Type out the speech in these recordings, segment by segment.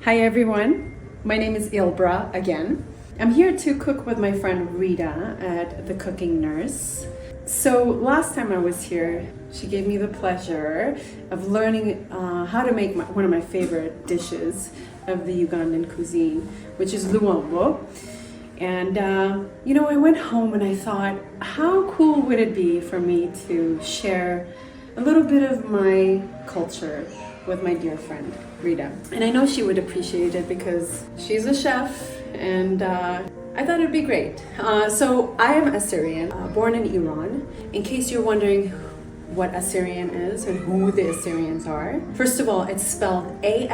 Hi everyone, my name is ILBRA again. I'm here to cook with my friend Rita at The Cooking Nurse. So last time I was here, she gave me the pleasure of learning how to make one of my favorite dishes of the Ugandan cuisine, which is luombo. And I went home and I thought, how cool would it be for me to share a little bit of my culture with my dear friend Rita. And I know she would appreciate it because she's a chef, and I thought it'd be great. So I am Assyrian, born in Iran. In case you're wondering what Assyrian is and who the Assyrians are, first of all, it's spelled Assyrian.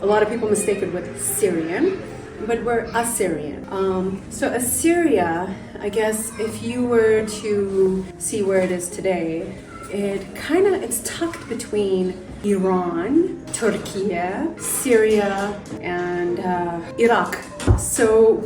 A lot of people mistake it with Syrian, but we're Assyrian. So Assyria, I guess if you were to see where it is today, it's tucked between Iran, Turkey, Syria, and Iraq. So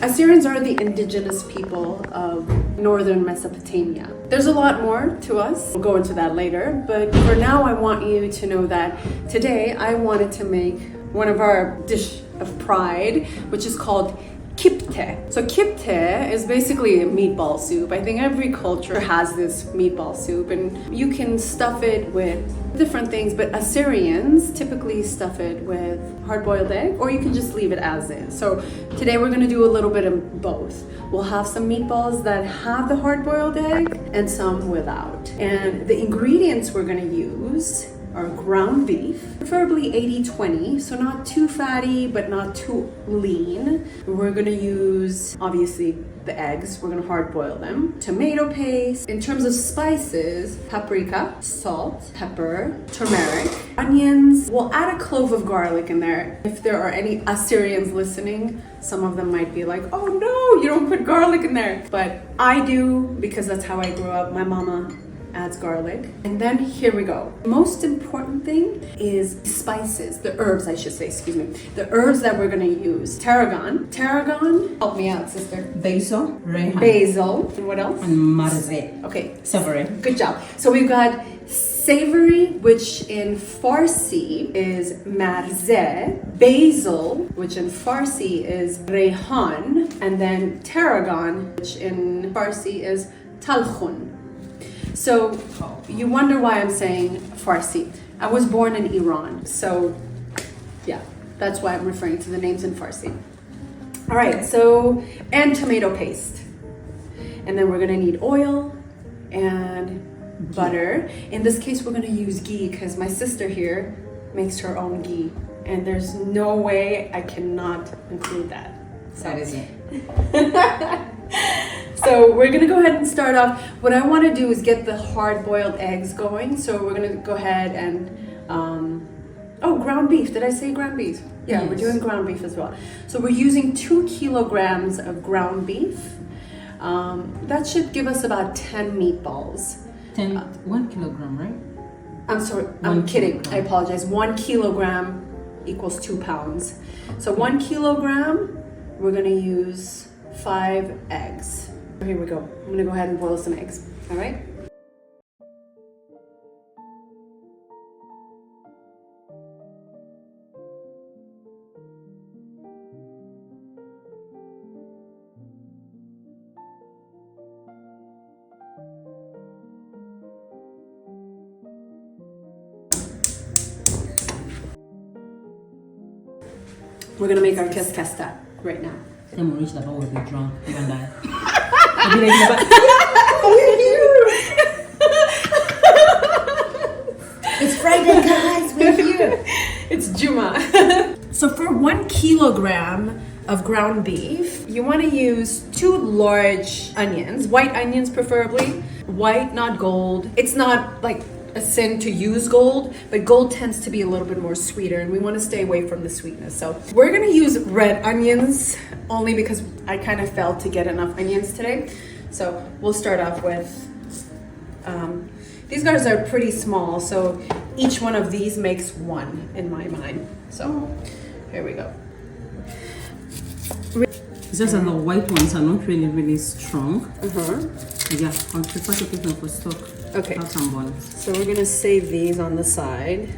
Assyrians are the indigenous people of northern Mesopotamia. There's a lot more to us. We'll go into that later, but for now I want you to know that today I wanted to make one of our dish of pride, which is called Kipteh. So Kipteh is basically a meatball soup. I think every culture has this meatball soup, and you can stuff it with different things, but Assyrians typically stuff it with hard-boiled egg, or you can just leave it as is. So today we're gonna do a little bit of both. We'll have some meatballs that have the hard-boiled egg and some without. And the ingredients we're gonna use are ground beef, preferably 80-20, so not too fatty but not too lean. We're gonna use, obviously, the eggs. We're gonna hard boil them. Tomato paste. In terms of spices, paprika, salt, pepper, turmeric, onions. We'll add a clove of garlic in there. If there are any Assyrians listening, some of them might be like, oh no, you don't put garlic in there. But I do, because that's how I grew up. My mama adds garlic. And then here we go. Most important thing is spices, the herbs I should say, excuse me. The herbs that we're gonna use. Tarragon, help me out sister. Basil, rehan. Basil, and what else? And marze. Okay. Savory. Good job. So we've got savory, which in Farsi is marze, basil, which in Farsi is rehan, and then tarragon, which in Farsi is talkhun. So you wonder why I'm saying Farsi. I was born in Iran, so yeah, that's why I'm referring to the names in Farsi. All right, and tomato paste. And then we're gonna need oil and butter. In this case, we're gonna use ghee because my sister here makes her own ghee, and there's no way I cannot include that. So. That is it. So we're gonna go ahead and start off. What I wanna do is get the hard-boiled eggs going. So we're gonna go ahead and, ground beef. Did I say ground beef? Yeah, yes. We're doing ground beef as well. So we're using 2 kilograms of ground beef. That should give us about 10 meatballs. 1 kilogram, right? I'm sorry, I'm kidding. I apologize. 1 kilogram equals 2 pounds. So 1 kilogram, we're gonna use 5 eggs. Here we go. I'm gonna go ahead and boil some eggs. All right? We're gonna make our keskesta right now. Then we'll reach the bar, we'll be drunk. You and I. It's Friday, guys. We're here. It's Juma. So for 1 kilogram of ground beef, you want to use 2 large onions, white onions preferably. White, not gold. It's not like a sin to use gold, but gold tends to be a little bit more sweeter, and we want to stay away from the sweetness. So we're gonna use red onions only because I kind of failed to get enough onions today. So we'll start off with, these guys are pretty small, so each one of these makes 1 in my mind. So here we go. It's just that the white ones are not really strong. Yeah, I'll prefer to put them for stock. Okay. Have some bones. So we're gonna save these on the side.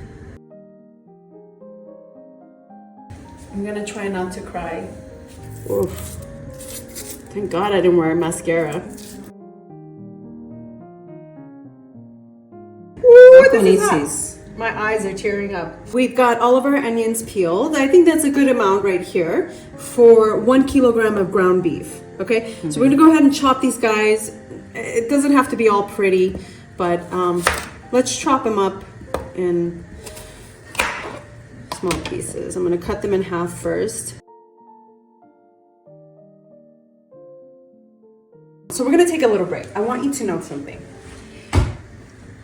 I'm gonna try not to cry. Oof. Thank God I didn't wear mascara. Ooh, this is hot. My eyes are tearing up. We've got all of our onions peeled. I think that's a good amount right here for 1 kilogram of ground beef. Okay, so we're gonna go ahead and chop these guys. It doesn't have to be all pretty, but let's chop them up in small pieces. I'm gonna cut them in half first. So we're gonna take a little break. I want you to know something.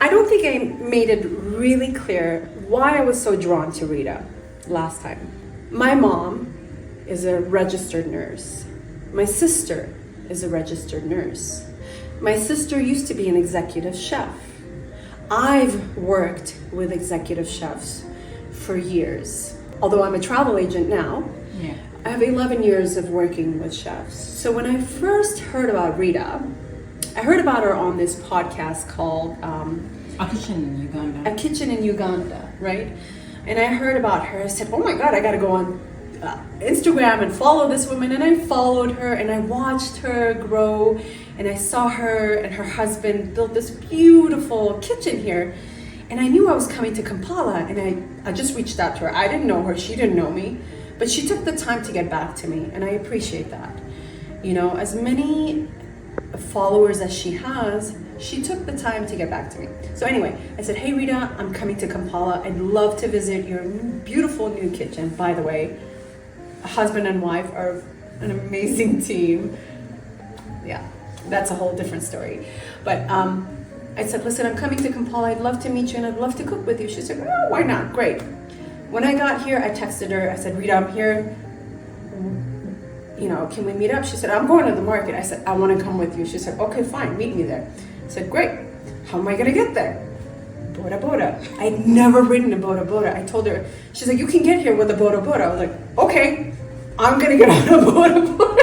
I don't think I made it really clear why I was so drawn to Rita last time. My mom is a registered nurse. My sister is a registered nurse. My sister used to be an executive chef. I've worked with executive chefs for years. Although I'm a travel agent now, I have 11 years of working with chefs. So when I first heard about Rita, I heard about her on this podcast called A Kitchen in Uganda. A Kitchen in Uganda, right? And I heard about her. I said, oh my God, I gotta go on Instagram and follow this woman. And I followed her and I watched her grow. And I saw her and her husband build this beautiful kitchen here. And I knew I was coming to Kampala, and I just reached out to her. I didn't know her, she didn't know me, but she took the time to get back to me, and I appreciate that. You know, as many followers as she has, she took the time to get back to me. So anyway, I said, hey Rita, I'm coming to Kampala. I'd love to visit your beautiful new kitchen. By the way, husband and wife are an amazing team. Yeah, that's a whole different story. But I said, listen, I'm coming to Kampala. I'd love to meet you and I'd love to cook with you. She said, oh, why not? Great. When I got here, I texted her. I said, Rita, I'm here. You know, can we meet up? She said, I'm going to the market. I said, I want to come with you. She said, okay, fine, meet me there. I said, great. How am I going to get there? Boda boda. I'd never ridden a boda boda. I told her, she's like, you can get here with a boda boda. I was like, okay, I'm going to get on a boda boda.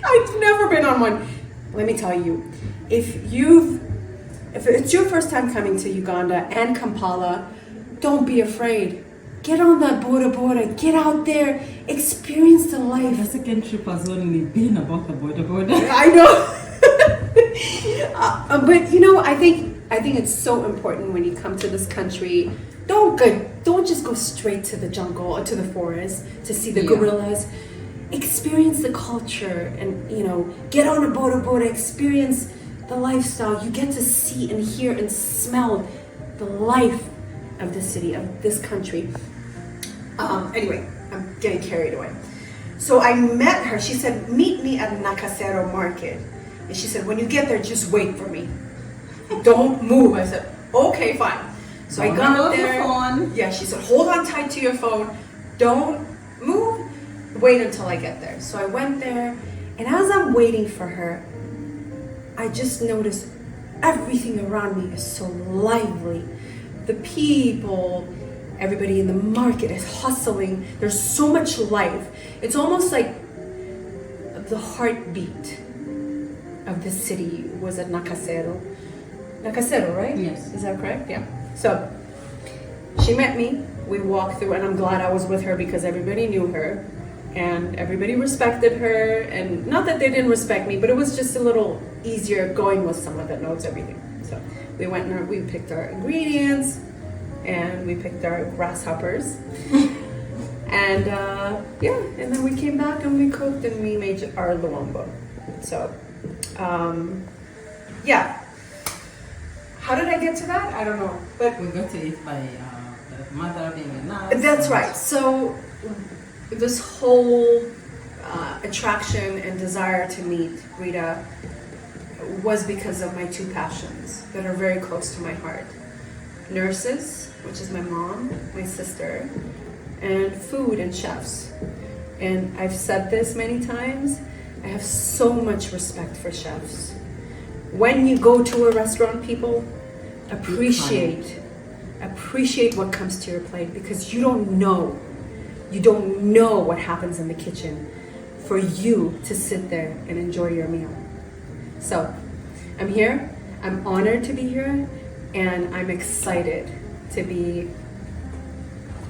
I've never been on one. Let me tell you, if it's your first time coming to Uganda and Kampala, don't be afraid. Get on that boda boda. Get out there. Experience the life. The second trip has only been about the boda boda. I know. But you know, I think it's so important when you come to this country. Don't just go straight to the jungle or to the forest to see the gorillas. Experience the culture and, you know, get on a boda boda. Experience the lifestyle. You get to see and hear and smell the life of the city, of this country. Anyway, I'm getting carried away. So I met her. She said, meet me at Nakasero Market. And she said, when you get there, just wait for me. Don't move. I said, okay, fine. So I got there. Yeah, she said, hold on tight to your phone. Don't move. Wait until I get there. So I went there. And as I'm waiting for her, I just noticed everything around me is so lively. The people, everybody in the market is hustling. There's so much life. It's almost like the heartbeat of the city was at Nakasero. Nakasero, right? Yes. Is that correct? Yeah. So she met me. We walked through, and I'm glad I was with her because everybody knew her and everybody respected her. And not that they didn't respect me, but it was just a little easier going with someone that knows everything. So we went and we picked our ingredients and we picked our grasshoppers. And and then we came back and we cooked and we made our luombo. So how did I get to that? I don't know. But we got to it by the mother being a nurse. That's right. So this whole attraction and desire to meet Rita was because of my two passions that are very close to my heart. Nurses, which is my mom, my sister, and food and chefs. And I've said this many times, I have so much respect for chefs. When you go to a restaurant, people, appreciate what comes to your plate because you don't know what happens in the kitchen for you to sit there and enjoy your meal. So I'm here, I'm honored to be here, and I'm excited to be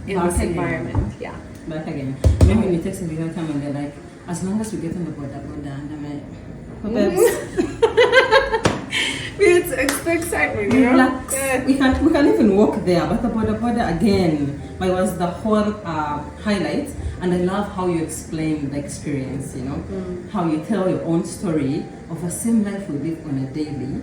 in this environment. Yeah. back again. Maybe when it takes a little time and they're like, as long as we get on the border, and I'm like, It's the excitement, you know? relax. We can even walk there, but the border again. But it was the whole highlight, and I love how you explain the experience. You know, how you tell your own story of a same life we live on a daily,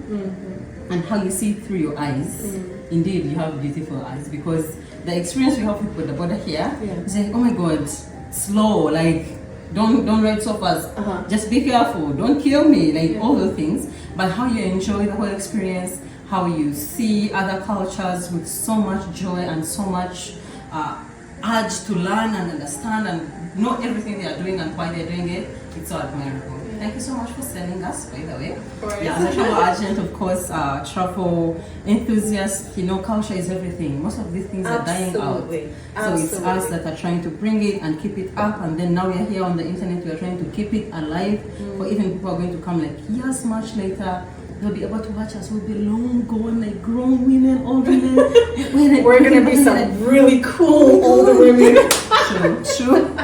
and how you see it through your eyes. Indeed, you have beautiful eyes because the experience we have with the border here is like, oh my God, slow, like don't ride so fast. Just be careful, don't kill me, like all those things. But how you enjoy the whole experience, how you see other cultures with so much joy and so much urge to learn and understand and know everything they are doing and why they're doing it. It's so admirable. Thank you so much for sending us, by the way. Of course. Yeah, as a travel agent, of course, travel enthusiast, you know, culture is everything. Most of these things are dying out. So it's us that are trying to bring it and keep it up, and then now we are here on the internet, we are trying to keep it alive for even people who are going to come like years much later. They'll be able to watch us. We'll be long gone, like grown women, old women. We're gonna be some really cool older women. True.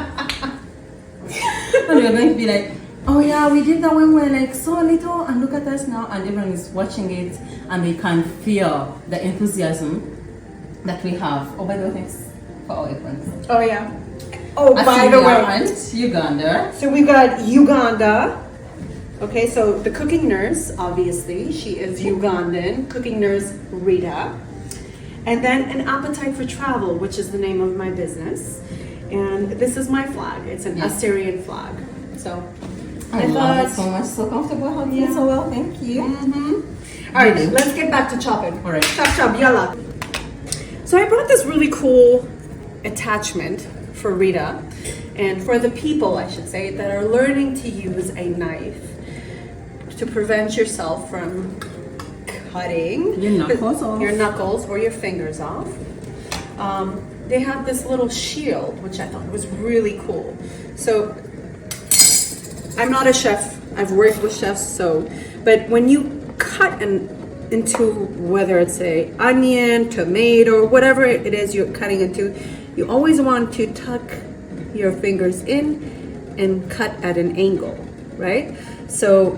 And we're going to be like, oh yeah, we did that when we were like so little, and look at us now, and everyone is watching it, and they can feel the enthusiasm that we have. Oh, by the way, thanks for our efforts. Oh yeah. Oh, by the way, Uganda. so we got Uganda. Okay, so the cooking nurse, obviously, she is Ugandan. Cooking nurse Rita. And then an appetite for travel, which is the name of my business. And this is my flag. It's an Assyrian flag. So I love it so much. So comfortable. How you so well. Thank you. All right, let's get back to chopping. All right. Chop, yalla. So I brought this really cool attachment for Rita and for the people, I should say, that are learning to use a knife to prevent yourself from cutting your knuckles or your fingers off. They have this little shield, which I thought was really cool. So I'm not a chef. I've worked with chefs, but when you cut into whether it's a onion, tomato, whatever it is you're cutting into, you always want to tuck your fingers in and cut at an angle, right? So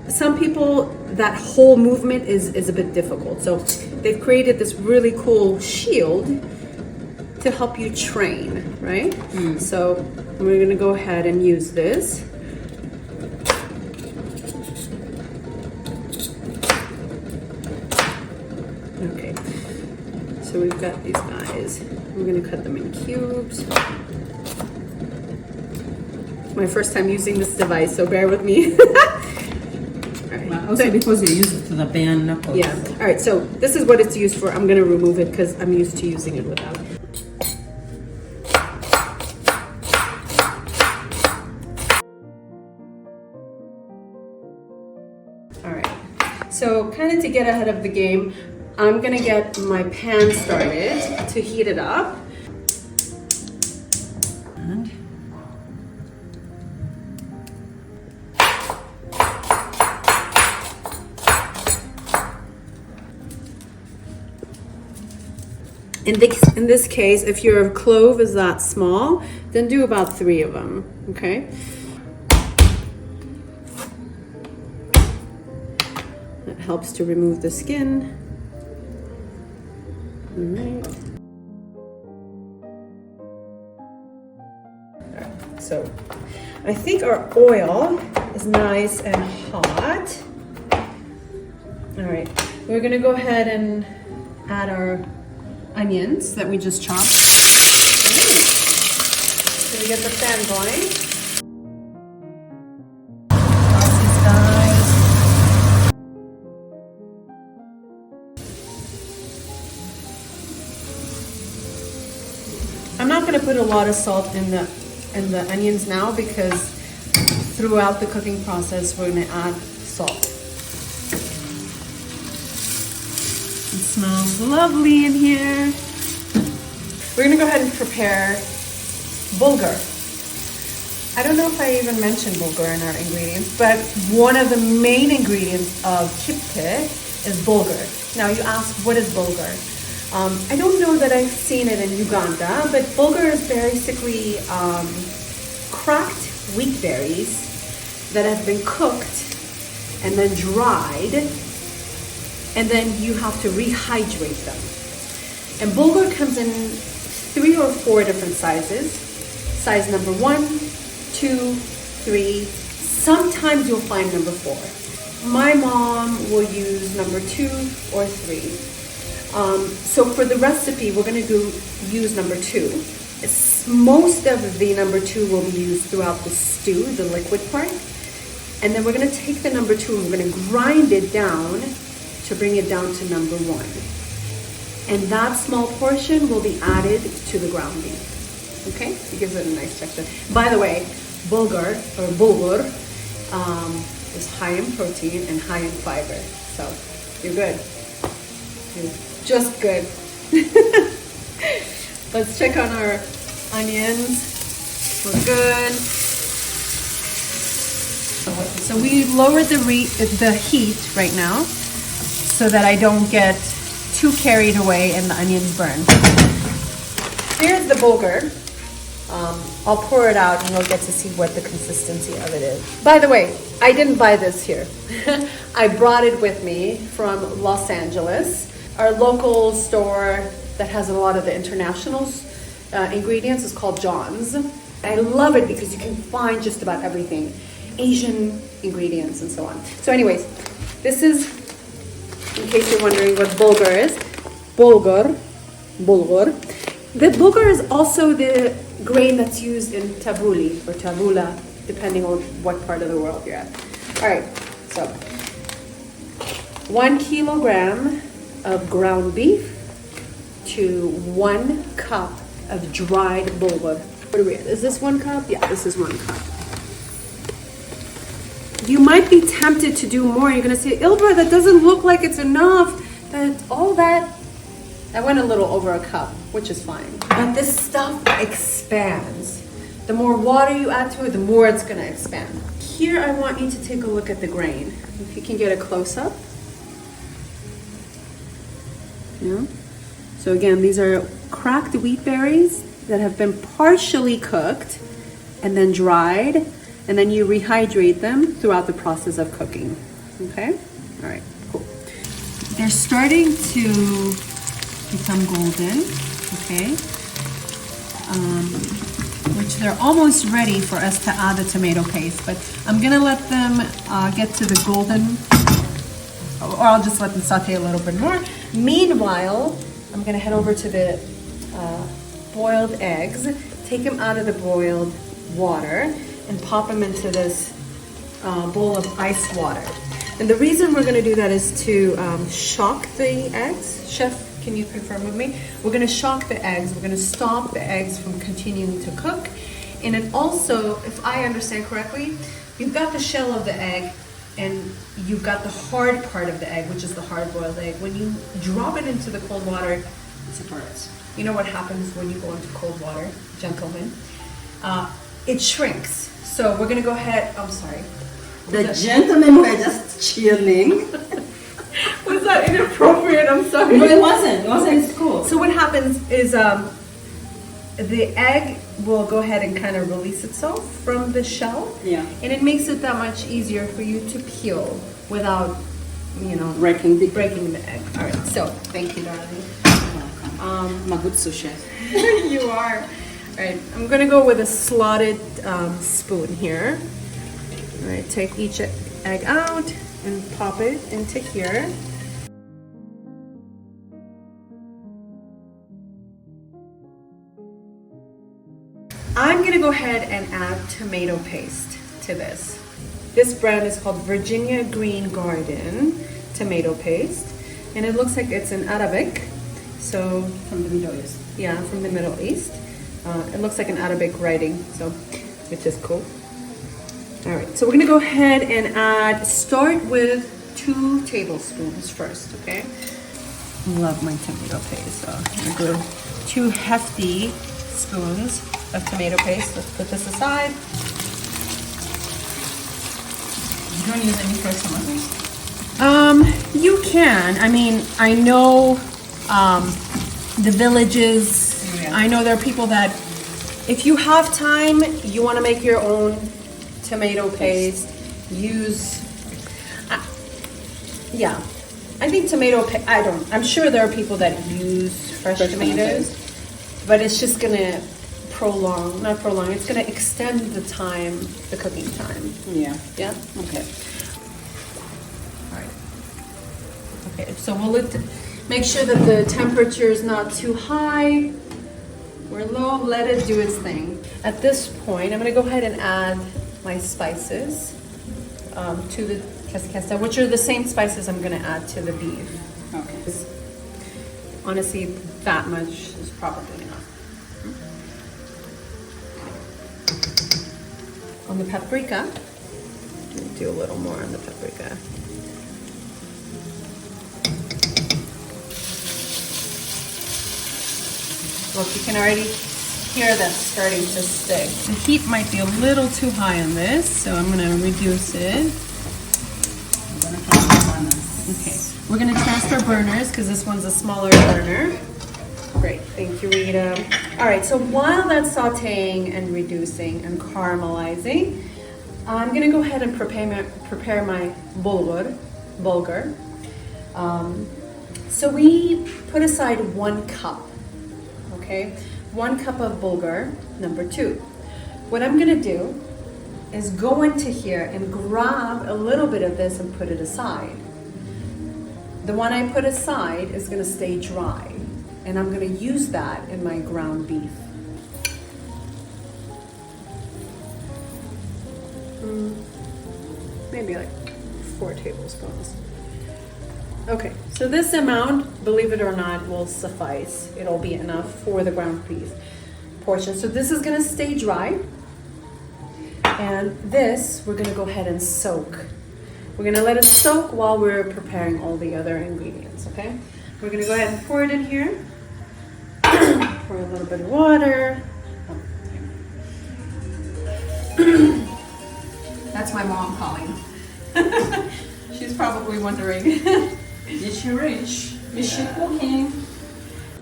some people, that whole movement is a bit difficult. So they've created this really cool shield to help you train, right? So we're gonna go ahead and use this. Okay, so we've got these guys. We're gonna cut them in cubes. My first time using this device, so bear with me. Also because you use it to the bare knuckles. Yeah. All right. So this is what it's used for. I'm gonna remove it because I'm used to using it without. All right. So kind of to get ahead of the game, I'm gonna get my pan started to heat it up. And in this case, if your clove is that small, then do about 3 of them, okay? That helps to remove the skin. All right. So I think our oil is nice and hot. All right, we're gonna go ahead and add our onions that we just chopped. So we get the pan going. These guys. I'm not going to put a lot of salt in the onions now because throughout the cooking process we're going to add salt. It smells lovely in here. We're gonna go ahead and prepare Bulgar. I don't know if I even mentioned Bulgar in our ingredients, but one of the main ingredients of Kipteh is Bulgar. Now you ask, what is Bulgar? I don't know that I've seen it in Uganda, but bulgur is basically cracked wheat berries that have been cooked and then dried, and then you have to rehydrate them. And bulgur comes in 3 or 4 different sizes. Size number 1, 2, 3. Sometimes you'll find number 4. My mom will use number 2 or 3. So for the recipe, we're going to use number 2. Most of the number 2 will be used throughout the stew, the liquid part. And then we're going to take the number 2 and we're going to grind it down to bring it down to number 1. And that small portion will be added to the ground beef. Okay? It gives it a nice texture. By the way, bulgur is high in protein and high in fiber. So you're good. You're just good. Let's check on our onions. We're good. So we lowered the heat right now so that I don't get too carried away and the onions burn. Here's the bulgur. I'll pour it out and you'll get to see what the consistency of it is. By the way, I didn't buy this here. I brought it with me from Los Angeles. Our local store that has a lot of the international ingredients is called John's. I love it because you can find just about everything. Asian ingredients and so on. So anyways, this is, in case you're wondering what bulgur is, bulgur. The bulgur is also the grain that's used in tabbouleh or tabbouleh, depending on what part of the world you're at. All right, so 1 kilogram of ground beef to 1 cup of dried bulgur. What are we at? Is this 1 cup? Yeah, this is 1 cup. You might be tempted to do more. You're gonna say, ILBRA, that doesn't look like it's enough. I went a little over a cup, which is fine. But this stuff expands. The more water you add to it, the more it's gonna expand. Here, I want you to take a look at the grain. If you can get a close-up. Yeah. So again, these are cracked wheat berries that have been partially cooked and then dried, and then you rehydrate them throughout the process of cooking. Okay? All right, cool. They're starting to become golden, okay? Which they're almost ready for us to add the tomato paste, but I'm gonna let them get to the golden, or I'll just let them saute a little bit more. Meanwhile, I'm gonna head over to the boiled eggs, take them out of the boiled water, and pop them into this bowl of ice water. And the reason we're gonna do that is to shock the eggs. Chef, can you confirm with me? We're gonna shock the eggs. We're gonna stop the eggs from continuing to cook. And it also, if I understand correctly, you've got the shell of the egg and you've got the hard part of the egg, which is the hard-boiled egg. When you drop it into the cold water, it separates. You know what happens when you go into cold water, gentlemen? It shrinks. So we're gonna go ahead, I'm sorry. The gentlemen were just chilling. Was that inappropriate? I'm sorry. No, it wasn't. It wasn't in school. So what happens is the egg will go ahead and kind of release itself from the shell. Yeah. And it makes it that much easier for you to peel without, breaking the egg. All right. So thank you, darling. I'm a good sous chef. You are. All right. I'm gonna go with a slotted spoon here. All right. Take each egg out and pop it into here. I'm gonna go ahead and add tomato paste to this. This brand is called Virginia Green Garden tomato paste, and it looks like it's in Arabic. So From the Middle East. yeah, from the Middle East. It looks like an Arabic writing, so which is cool. All right, so we're gonna go ahead and start with 2 tablespoons first, okay? Love my tomato paste, so I'm gonna go 2 hefty spoons of tomato paste. Let's put this aside. You don't use any fresh tomatoes? You can. I mean, I know the villages. Yeah. I know there are people that, if you have time, you want to make your own tomato paste. Use, yeah. I think I'm sure there are people that use fresh tomatoes, but it's just gonna it's gonna extend the cooking time. Yeah. Yeah? Okay. All right. Okay, so we'll make sure that the temperature is not too high. We're low, let it do its thing. At this point, I'm gonna go ahead and add my spices to the kipteh, which are the same spices I'm gonna add to the beef. Okay. Honestly, that much is probably enough. On the paprika, do a little more on the paprika. Look, you can already hear that starting to stick. The heat might be a little too high on this, so I'm gonna reduce it. Okay, we're gonna transfer burners because this one's a smaller burner. Great, thank you, Rita. All right, so while that's sauteing and reducing and caramelizing, I'm gonna go ahead and prepare my Bulgar. So we put aside 1 cup, okay? 1 cup of Bulgar, number 2. What I'm gonna do is go into here and grab a little bit of this and put it aside. The one I put aside is gonna stay dry, and I'm gonna use that in my ground beef. Maybe like 4 tablespoons. Okay, so this amount, believe it or not, will suffice. It'll be enough for the ground beef portion. So this is gonna stay dry. And this, we're gonna go ahead and soak. We're gonna let it soak while we're preparing all the other ingredients, okay? We're gonna go ahead and pour it in here. Pour a little bit of water. That's my mom calling. She's probably wondering. Is she rich? Is she cooking?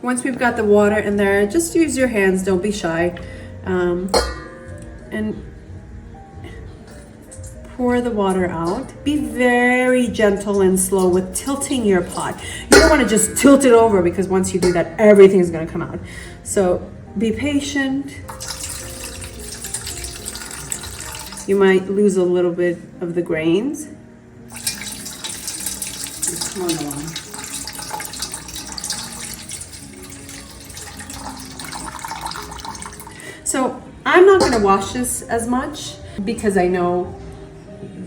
Once we've got the water in there, just use your hands, don't be shy. And pour the water out. Be very gentle and slow with tilting your pot. You don't want to just tilt it over because once you do that, everything's going to come out. So be patient. You might lose a little bit of the grains. The smaller one. So I'm not going to wash this as much because I know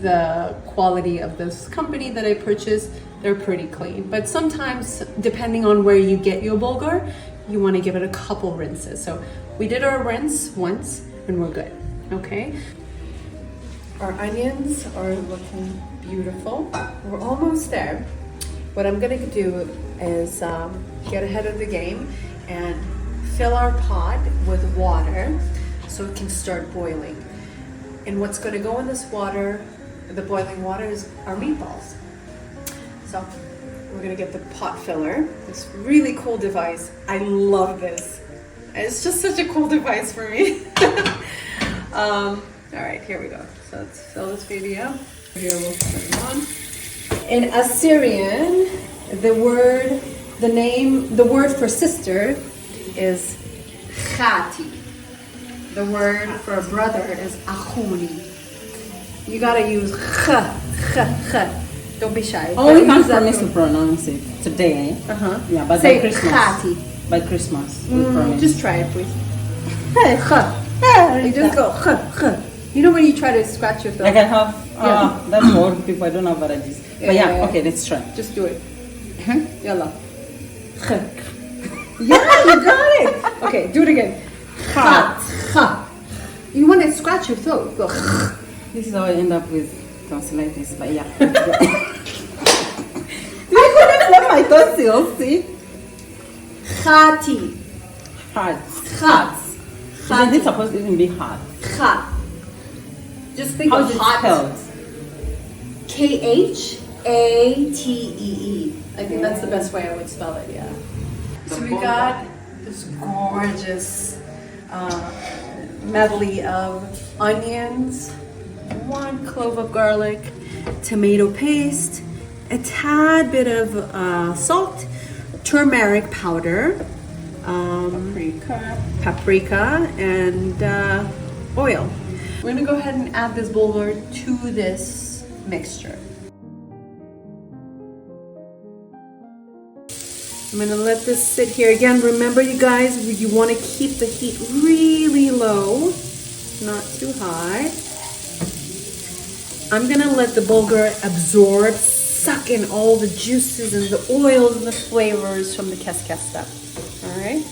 the quality of this company that I purchased, they're pretty clean. But sometimes, depending on where you get your Bulgar, you want to give it a couple rinses. So we did our rinse once and we're good, okay? Our onions are looking beautiful. We're almost there. What I'm gonna do is get ahead of the game and fill our pot with water so it can start boiling. And what's gonna go in this water, the boiling water, is our meatballs. So we're gonna get the pot filler, this really cool device. I love this. It's just such a cool device for me. All right, here we go. So let's fill this baby up. Here we'll turn it on. In Assyrian, the word for sister is khati. The word for a brother is achuni. You gotta use Don't be shy. Oh, we can't promise to pronounce it today. Yeah, but say by Christmas. khati. By Christmas, we promise. Just try it, please. You just go. You know when you try to scratch your throat? Like I have, that's more people, I don't have varieties. But yeah, okay, let's try. Just do it. Yalla. Yeah, you got it. Okay, do it again. You want to scratch your throat. Go. This is how I end up with tonsillitis, but yeah. I couldn't let my tonsils, see? Khati. Hard. Khat. Isn't it supposed to even be hard? Khat. Just think How of is it hot. spelled? Khatee. I think that's the best way I would spell it, yeah. So we got this gorgeous medley of onions, 1 clove of garlic, tomato paste, a tad bit of salt, turmeric powder, paprika, and oil. We're gonna go ahead and add this bulgur to this mixture. I'm gonna let this sit here. Again, remember you guys, you wanna keep the heat really low, not too high. I'm gonna let the bulgur absorb, suck in all the juices and the oils and the flavors from the keskesta. All right?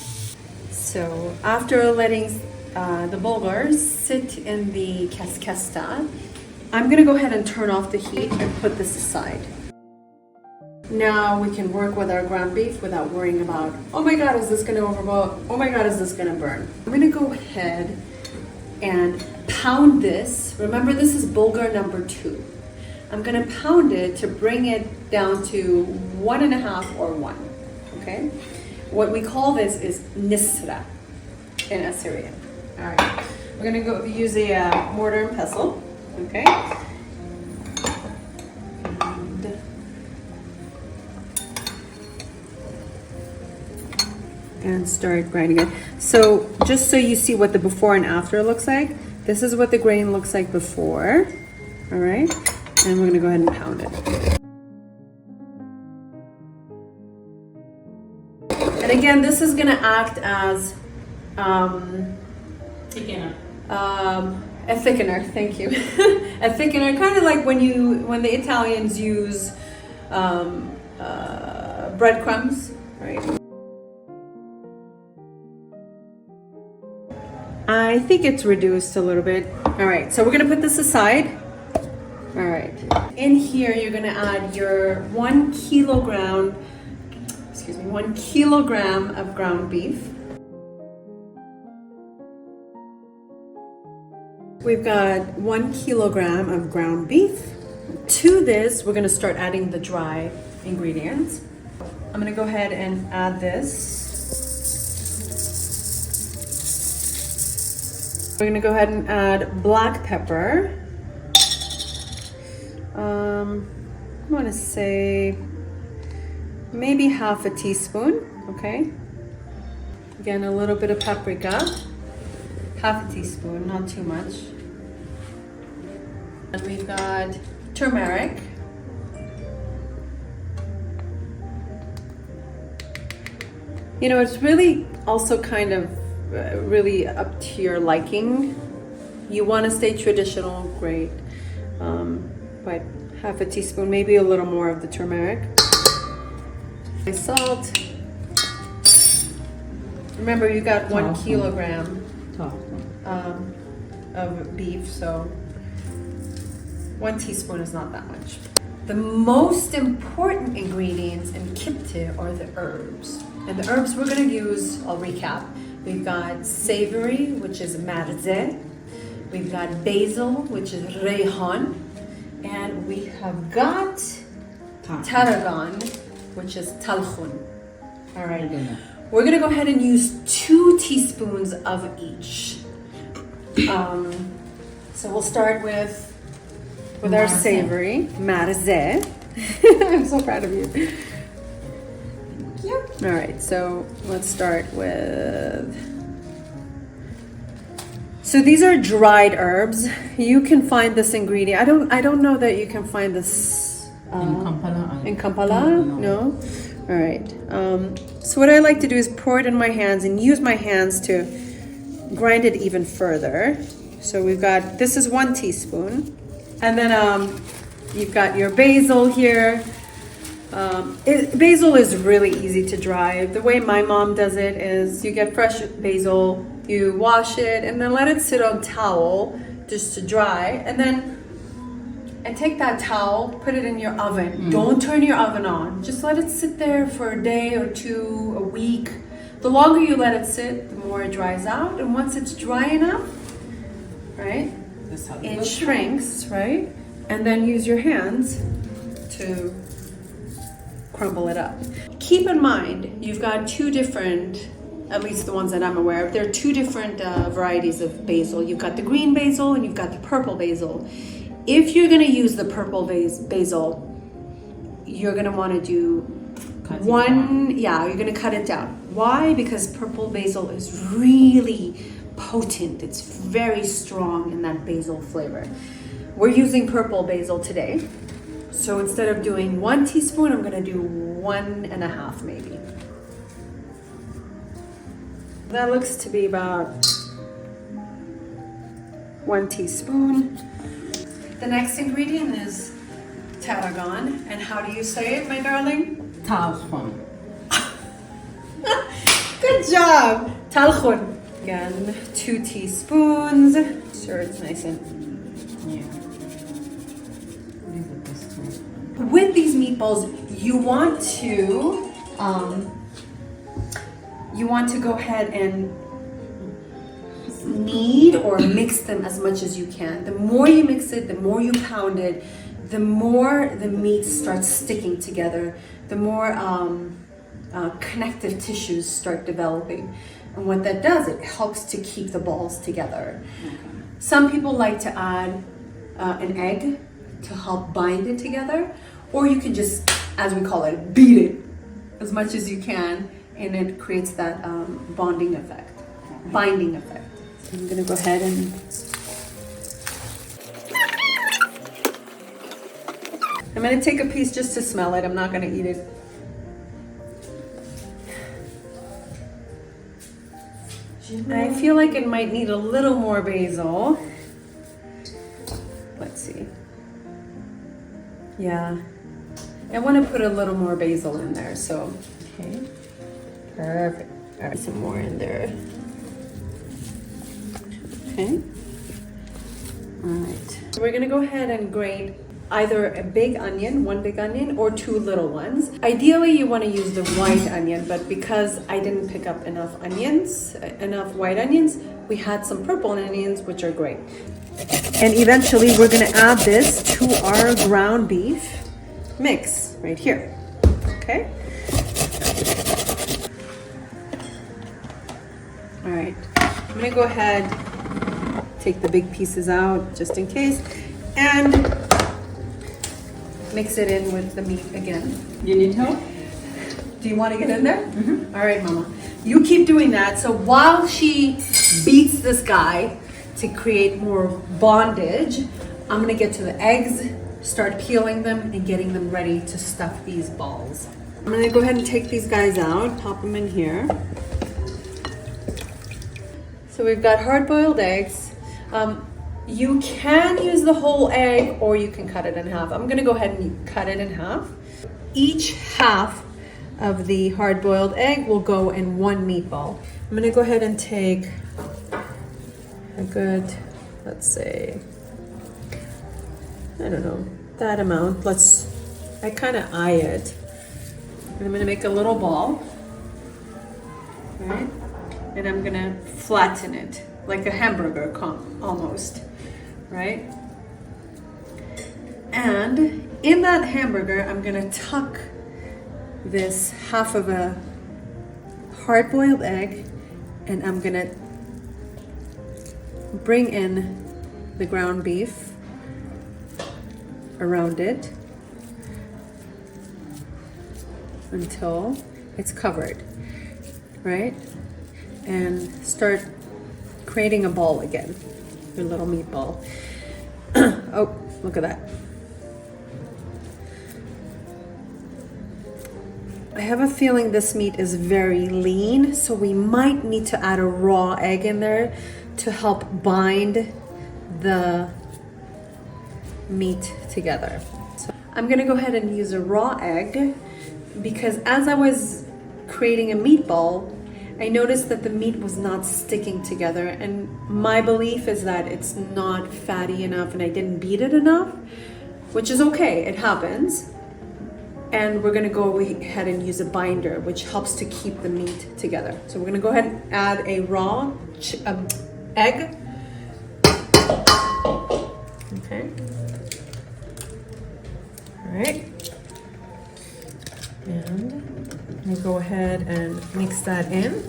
So after letting the bulgur sit in the keskesta, I'm gonna go ahead and turn off the heat and put this aside. Now we can work with our ground beef without worrying about, oh my God, is this gonna overboil? Oh my God, is this gonna burn? I'm gonna go ahead and pound this. Remember, this is bulgur number 2. I'm gonna pound it to bring it down to 1.5 or 1, okay? What we call this is nisra in Assyrian. All right, we're gonna go use a mortar and pestle, okay? And start grinding it. So just so you see what the before and after looks like, this is what the grain looks like before, all right? And we're gonna go ahead and pound it. And again, this is gonna act as Thickener. a thickener, thank you. A thickener, kind of like when the Italians use breadcrumbs, right? I think it's reduced a little bit. All right, so we're gonna put this aside. All right, in here you're gonna add your 1 kilogram of ground beef. We've got 1 kilogram of ground beef. To this, we're gonna start adding the dry ingredients. I'm gonna go ahead and add this. We're gonna go ahead and add black pepper. I wanna say maybe half a teaspoon, okay? Again, a little bit of paprika. Half a teaspoon, not too much. And we've got turmeric. You know, it's really also kind of really up to your liking. You want to stay traditional, great. But half a teaspoon, maybe a little more of the turmeric. Salt. Remember, you got 1 kilogram of beef, so 1 teaspoon is not that much. The most important ingredients in Kipteh are the herbs. And the herbs we're going to use, I'll recap. We've got savory, which is marzeh. We've got basil, which is reyhan. And we have got tarragon, which is talkhun. All right. We're going to go ahead and use 2 teaspoons of each. So we'll start with our savory, marzeh. I'm so proud of you. Thank you. All right, so let's start with. So these are dried herbs. You can find this ingredient. I don't know that you can find this In Kampala. in Kampala. No. All right. So what I like to do is pour it in my hands and use my hands to grind it even further. So we've got, this is 1 teaspoon. And then you've got your basil here. Basil is really easy to dry. The way my mom does it is you get fresh basil, you wash it, and then let it sit on towel just to dry. And take that towel, put it in your oven. Don't turn your oven on. Just let it sit there for a day or 2, a week. The longer you let it sit, the more it dries out. And once it's dry enough, right, it shrinks, right? And then use your hands to crumble it up. Keep in mind, you've got two different, at least the ones that I'm aware of, there are two different varieties of basil. You've got the green basil and you've got the purple basil. If you're gonna use the purple basil, you're gonna wanna do you're gonna cut it down. Why? Because purple basil is really potent. It's very strong in that basil flavor. We're using purple basil today. So instead of doing 1 teaspoon, I'm gonna do 1.5 maybe. That looks to be about 1 teaspoon. The next ingredient is tarragon. And how do you say it, my darling? Talchon. Good job. Talchon. Again, 2 teaspoons. Sure, it's nice and with these meatballs, you want to go ahead and knead or mix them as much as you can. The more you mix it, the more you pound it, the more the meat starts sticking together, the more connective tissues start developing. And what that does, it helps to keep the balls together. Some people like to add an egg to help bind it together, or you can just, as we call it, beat it as much as you can, and it creates that binding effect. So I'm gonna go ahead and I'm gonna take a piece just to smell it. I'm not gonna eat it. I feel like it might need a little more basil. Let's see. Yeah, I want to put a little more basil in there, so. Okay, perfect. All right, some more in there. Okay. All right. So we're gonna go ahead and grate either a big onion, 1 big onion, or 2 little ones. Ideally, you want to use the white onion, but because I didn't pick up enough white onions, we had some purple onions, which are great. And eventually, we're going to add this to our ground beef mix right here. Okay? All right. I'm going to go ahead, take the big pieces out just in case, and mix it in with the meat again. You need help? Do you want to get in there? Mm-hmm. All right, Mama. You keep doing that. So while she beats this guy to create more bondage, I'm going to get to the eggs, start peeling them, and getting them ready to stuff these balls. I'm going to go ahead and take these guys out, pop them in here. So we've got hard-boiled eggs. You can use the whole egg or you can cut it in half. I'm gonna go ahead and cut it in half. Each half of the hard-boiled egg will go in 1 meatball. I'm gonna go ahead and take a good, let's say, I don't know, that amount. I kind of eye it. And I'm gonna make a little ball, right? And I'm gonna flatten it like a hamburger almost. Right? And in that hamburger, I'm gonna tuck this half of a hard-boiled egg, and I'm gonna bring in the ground beef around it until it's covered, right? And start creating a ball again. Your little meatball. Oh, look at that. I have a feeling this meat is very lean, so we might need to add a raw egg in there to help bind the meat together. So I'm gonna go ahead and use a raw egg because as I was creating a meatball, I noticed that the meat was not sticking together, and my belief is that it's not fatty enough and I didn't beat it enough, which is okay, it happens. And we're gonna go ahead and use a binder, which helps to keep the meat together. So we're gonna go ahead and add a raw egg. Okay. All right. go ahead and mix that in.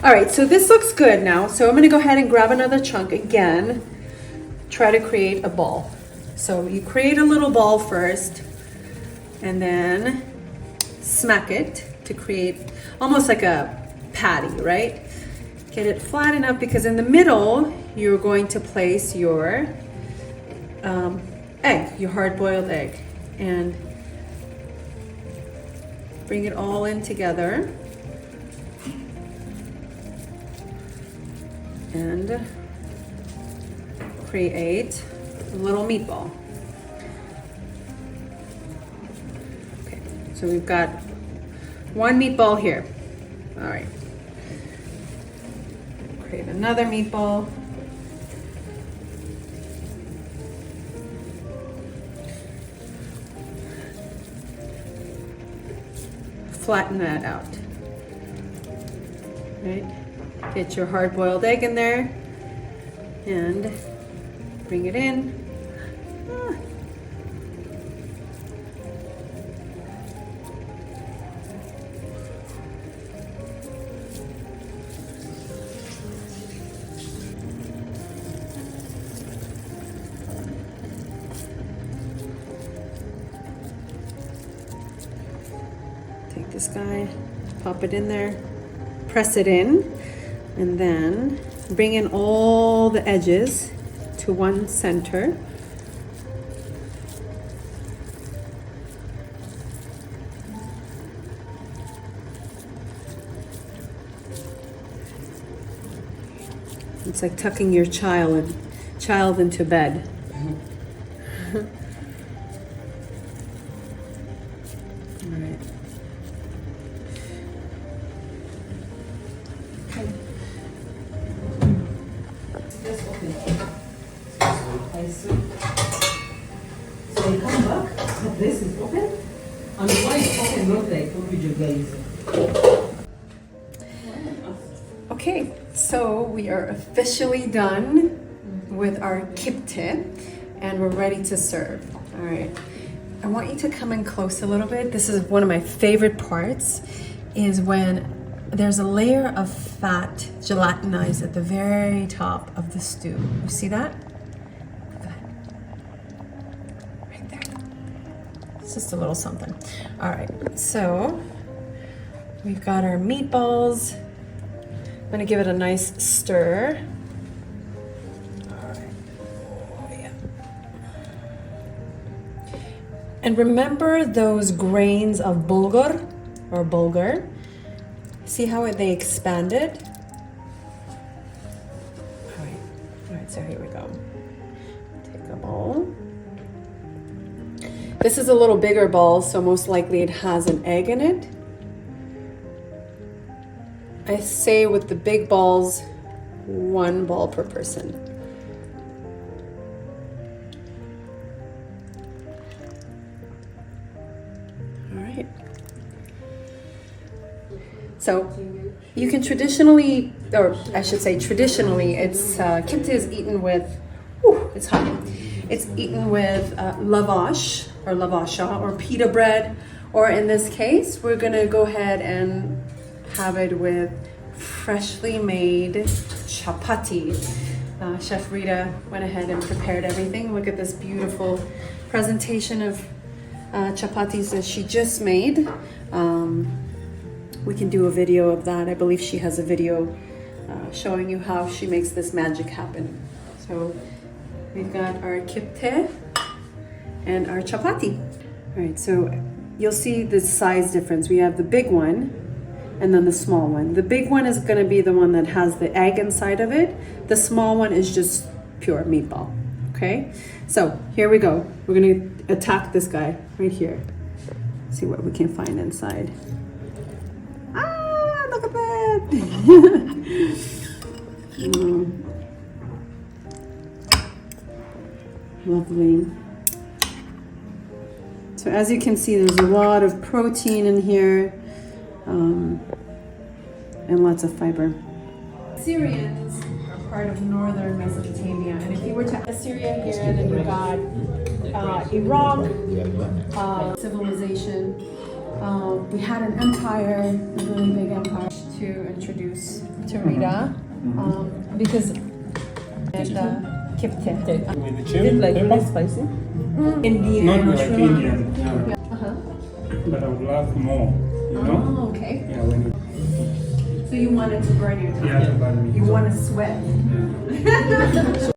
All right, so this looks good now. So I'm gonna go ahead and grab another chunk again, try to create a ball. So you create a little ball first and then smack it to create almost like a patty, right? Get it flat enough because in the middle, you're going to place your egg, your hard-boiled egg, and bring it all in together. And create a little meatball. Okay, so we've got one meatball here. All right. Create another meatball. Flatten that out. Right? Get your hard-boiled egg in there and bring it in. Take this guy, pop it in there, press it in. And then bring in all the edges to one center. It's like tucking your child into bed. All right. So you come back, the place is open, and why it's open, not like what video guys. Okay, so we are officially done with our kipteh and we're ready to serve. All right, I want you to come in close a little bit. This is one of my favorite parts, is when there's a layer of fat gelatinized at the very top of the stew. You see that? Look at that. Right there. It's just a little something. All right, so we've got our meatballs. I'm gonna give it a nice stir. All right. Oh, yeah. And remember those grains of Bulgar or Bulgar? See how they expanded? All right, so here we go. Take a bowl. This is a little bigger ball, so most likely it has an egg in it. I say with the big balls, one ball per person. All right. So you can traditionally, or I should say traditionally, it's kipteh is eaten with, it's hot. It's eaten with lavash or lavasha or pita bread, or in this case, we're gonna go ahead and have it with freshly made chapati. Chef Rita went ahead and prepared everything. Look at this beautiful presentation of chapatis that she just made. We can do a video of that. I believe she has a video showing you how she makes this magic happen. So we've got our kipteh and our chapati. All right, so you'll see the size difference. We have the big one and then the small one. The big one is gonna be the one that has the egg inside of it. The small one is just pure meatball, okay? So here we go. We're gonna attack this guy right here. See what we can find inside. Ah, look at that. Lovely. So as you can see, there's a lot of protein in here. And lots of fiber. Assyrians are part of northern Mesopotamia, and if you were to Assyria here, then you got Iraq, civilization. We had an empire, a really big empire, to introduce to Rita because and Kipteh. With the Is it chili, like pepper? really spicy? Indian. Not like Sri Indian, Lanka. yeah. Uh-huh. But I would love more, you know? Oh, okay. Yeah, when you, So you wanted to burn your tongue. yeah, to burn me. You want to sweat. Yeah.